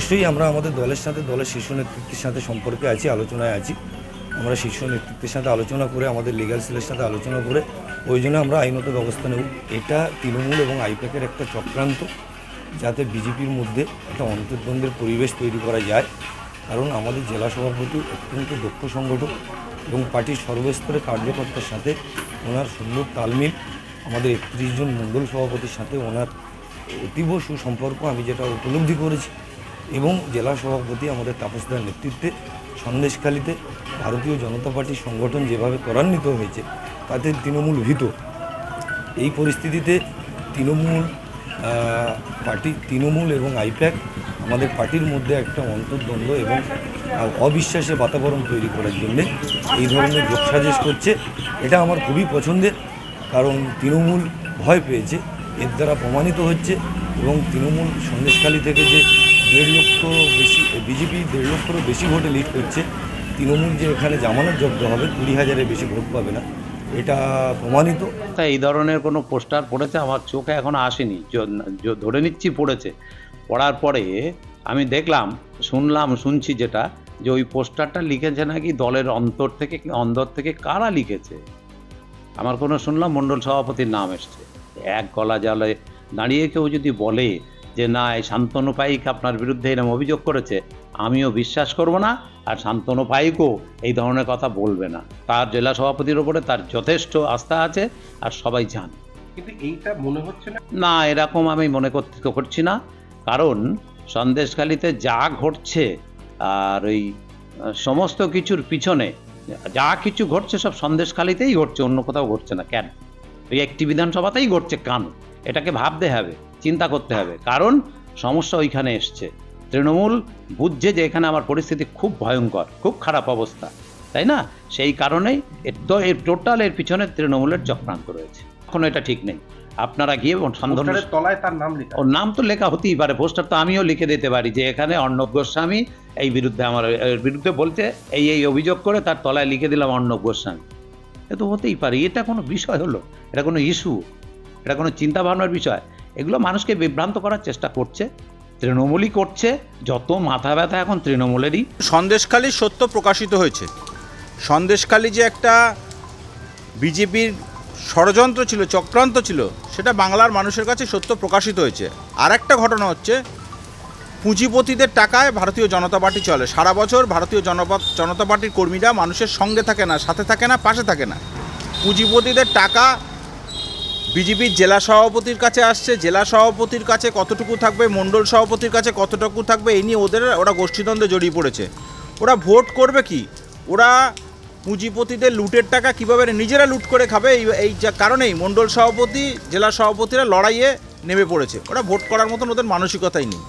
অবশ্যই আমরা আমাদের দলের সাথে, দলের শীর্ষ নেতৃত্বের সাথে সম্পর্কে আছি, আলোচনায় আছি। আমরা শীর্ষ নেতৃত্বের সাথে আলোচনা করে, আমাদের লিগ্যাল সেলের সাথে আলোচনা করে ওই জন্য আমরা আইনত ব্যবস্থা নেব। এটা তৃণমূল এবং আইপ্যাকের একটা চক্রান্ত, যাতে বিজেপির মধ্যে একটা অন্তর্দ্বন্দ্বের পরিবেশ তৈরি করা যায়। কারণ আমাদের জেলা সভাপতি অত্যন্ত দক্ষ সংগঠক এবং পার্টির সর্বস্তরের কার্যকর্তার সাথে ওনার সুন্দর তালমিল। আমাদের 31 জন মণ্ডল সভাপতির সাথে ওনার অতীব সুসম্পর্ক, আমি যেটা উপলব্ধি করেছি। এবং জেলা সভাপতি আমাদের তাপসদার নেতৃত্বে সন্দেশখালীতে ভারতীয় জনতা পার্টির সংগঠন যেভাবে ত্বরান্বিত হয়েছে, তাতে তৃণমূল ভীত। এই পরিস্থিতিতে তৃণমূল এবং আইপ্যাক আমাদের পার্টির মধ্যে একটা অন্তর্দ্বন্দ্ব এবং অবিশ্বাসের বাতাবরণ তৈরি করার জন্যে এই ধরনের যোগসাজশ করছে। এটা আমার খুবই পছন্দের, কারণ তৃণমূল ভয় পেয়েছে, এর দ্বারা প্রমাণিত হচ্ছে। এবং তৃণমূল সন্দেশখালী থেকে যে 1.5 লক্ষ বেশি, বিজেপি 1.5 লক্ষেরও বেশি ভোটে লিড করছে, তৃণমূল যে এখানে জামানত জব্দ হবে, 20,000-এর বেশি ভোট পাবে না, এটা প্রমাণিত। এই ধরনের কোনো পোস্টার পড়েছে আমার চোখে এখনো আসেনি, ধরে নিচ্ছি পড়েছে। পড়ার পরে আমি দেখলাম, শুনছি যেটা, যে ওই পোস্টারটা লিখেছে নাকি দলের অন্তর থেকে কারা লিখেছে। আমার কোনো শুনলাম মণ্ডল সভাপতির নাম এসছে। এক গলা জালে দাঁড়িয়ে কেউ যদি বলে যে না, এই শান্তনু পাইক আপনার বিরুদ্ধে এরকম অভিযোগ করেছে, আমিও বিশ্বাস করব না, আর শান্তনু পাইকও এই ধরনের কথা বলবে না। তার জেলা সভাপতির ওপরে তার যথেষ্ট আস্থা আছে, আর সবাই জানে। কিন্তু এইটা মনে হচ্ছে না, এরকম আমি মনে করছি না। কারণ সন্দেশখালীতে যা ঘটছে, আর ওই সমস্ত কিছুর পিছনে যা কিছু ঘটছে, সব সন্দেশখালীতেই ঘটছে, অন্য কোথাও ঘটছে না। কেন? ওই একটি বিধানসভাতেই ঘটছে। এটাকে ভাবতে হবে, চিন্তা করতে হবে। কারণ সমস্যা ওইখানে এসছে। তৃণমূল বুঝছে যে এখানে আমার পরিস্থিতি খুব ভয়ঙ্কর, খুব খারাপ অবস্থা, তাই না? সেই কারণেই এর পিছনে তৃণমূলের চক্রান্ত রয়েছে। এখন এটা ঠিক নেই। আপনারা গিয়ে তলায় তার নাম লেখা, ওর নাম তো লেখা হতেই পারে। পোস্টার তো আমিও লিখে দিতে পারি যে এখানে অর্ণব গোস্বামী এই বিরুদ্ধে, আমার বিরুদ্ধে বলছে, এই অভিযোগ করে তার তলায় লিখে দিলাম অর্ণব গোস্বামী। এ তো হতেই পারে। এটা কোনো বিষয় হলো? এটা কোনো ইস্যু? এটা কোনো চিন্তা ভাবনার বিষয়? এগুলো মানুষকে বিভ্রান্ত করার চেষ্টা করছে, তৃণমূলই করছে। যত মাথা ব্যথা এখন তৃণমূলেরই। সন্দেশখালীর সত্য প্রকাশিত হয়েছে। সন্দেশখালী যে একটা বিজেপির ষড়যন্ত্র ছিল, চক্রান্ত ছিল, সেটা বাংলার মানুষের কাছে সত্য প্রকাশিত হয়েছে। আর একটা ঘটনা হচ্ছে, পুঁজিপতিদের টাকায় ভারতীয় জনতা পার্টি চলে। সারা বছর ভারতীয় জনতা পার্টির কর্মীরা মানুষের সঙ্গে থাকে না, সাথে থাকে না, পাশে থাকে না। পুঁজিপতিদের টাকা বিজেপির জেলা সভাপতির কাছে আসছে। জেলা সভাপতির কাছে কতটুকু থাকবে, মণ্ডল সভাপতির কাছে কতটুকু থাকবে, এই নিয়ে ওরা গোষ্ঠীদ্বন্দ্বে জড়িয়ে পড়েছে। ওরা ভোট করবে কি? ওরা পুঁজিপতিদের লুটের টাকা কীভাবে নিজেরা লুট করে খাবে, এই কারণেই মণ্ডল সভাপতি, জেলা সভাপতিরা লড়াইয়ে নেমে পড়েছে। ওরা ভোট করার মতন ওদের মানসিকতাই নেই।